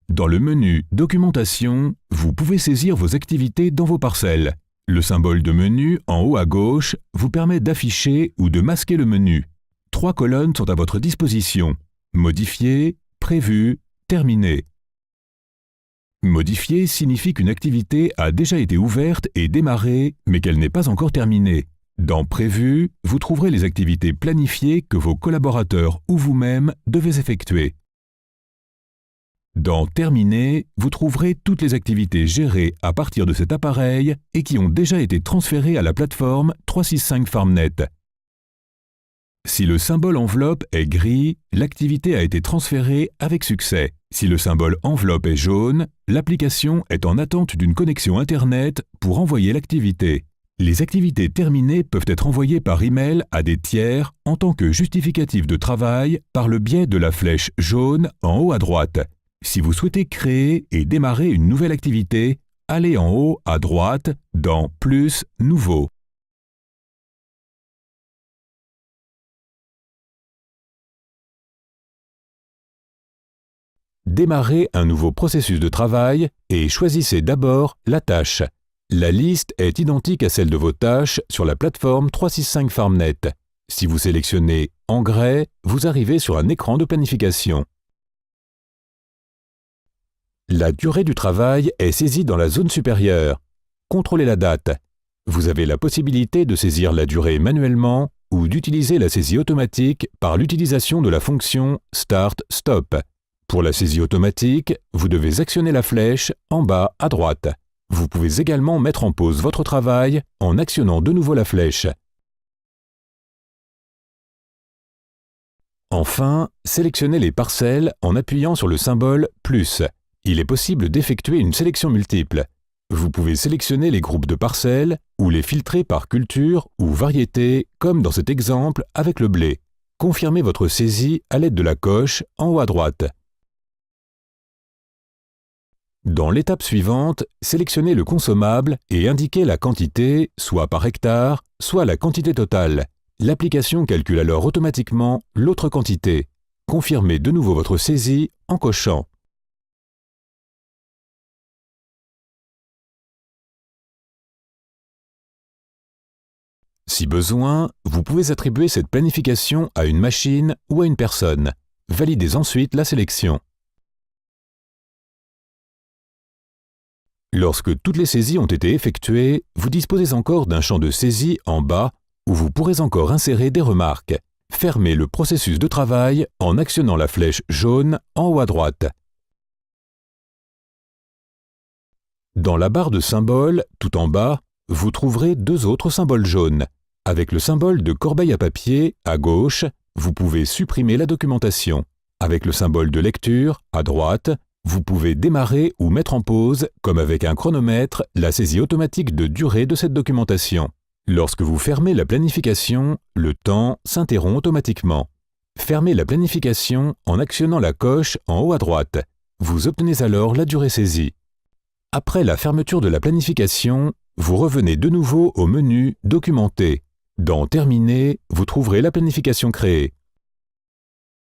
Dans le menu « Documentation », vous pouvez saisir vos activités dans vos parcelles. Le symbole de menu en haut à gauche vous permet d'afficher ou de masquer le menu. 3 colonnes sont à votre disposition. Modifier, Prévu, Terminé. Modifier signifie qu'une activité a déjà été ouverte et démarrée, mais qu'elle n'est pas encore terminée. Dans Prévu, vous trouverez les activités planifiées que vos collaborateurs ou vous-même devez effectuer. Dans Terminé, vous trouverez toutes les activités gérées à partir de cet appareil et qui ont déjà été transférées à la plateforme 365 FarmNet. Si le symbole enveloppe est gris, l'activité a été transférée avec succès. Si le symbole enveloppe est jaune, l'application est en attente d'une connexion Internet pour envoyer l'activité. Les activités terminées peuvent être envoyées par email à des tiers en tant que justificatif de travail par le biais de la flèche jaune en haut à droite. Si vous souhaitez créer et démarrer une nouvelle activité, allez en haut à droite dans « Plus, Nouveau ». Démarrez un nouveau processus de travail et choisissez d'abord la tâche. La liste est identique à celle de vos tâches sur la plateforme 365 FarmNet. Si vous sélectionnez « Engrais », vous arrivez sur un écran de planification. La durée du travail est saisie dans la zone supérieure. Contrôlez la date. Vous avez la possibilité de saisir la durée manuellement ou d'utiliser la saisie automatique par l'utilisation de la fonction « Start Stop ». Pour la saisie automatique, vous devez actionner la flèche en bas à droite. Vous pouvez également mettre en pause votre travail en actionnant de nouveau la flèche. Enfin, sélectionnez les parcelles en appuyant sur le symbole « plus ». Il est possible d'effectuer une sélection multiple. Vous pouvez sélectionner les groupes de parcelles ou les filtrer par culture ou variété, comme dans cet exemple avec le blé. Confirmez votre saisie à l'aide de la coche en haut à droite. Dans l'étape suivante, sélectionnez le consommable et indiquez la quantité, soit par hectare, soit la quantité totale. L'application calcule alors automatiquement l'autre quantité. Confirmez de nouveau votre saisie en cochant. Si besoin, vous pouvez attribuer cette planification à une machine ou à une personne. Validez ensuite la sélection. Lorsque toutes les saisies ont été effectuées, vous disposez encore d'un champ de saisie en bas où vous pourrez encore insérer des remarques. Fermez le processus de travail en actionnant la flèche jaune en haut à droite. Dans la barre de symboles, tout en bas, vous trouverez 2 autres symboles jaunes. Avec le symbole de corbeille à papier, à gauche, vous pouvez supprimer la documentation. Avec le symbole de lecture, à droite, vous pouvez démarrer ou mettre en pause, comme avec un chronomètre, la saisie automatique de durée de cette documentation. Lorsque vous fermez la planification, le temps s'interrompt automatiquement. Fermez la planification en actionnant la coche en haut à droite. Vous obtenez alors la durée saisie. Après la fermeture de la planification, vous revenez de nouveau au menu « Documenter ». Dans « Terminer », vous trouverez la planification créée.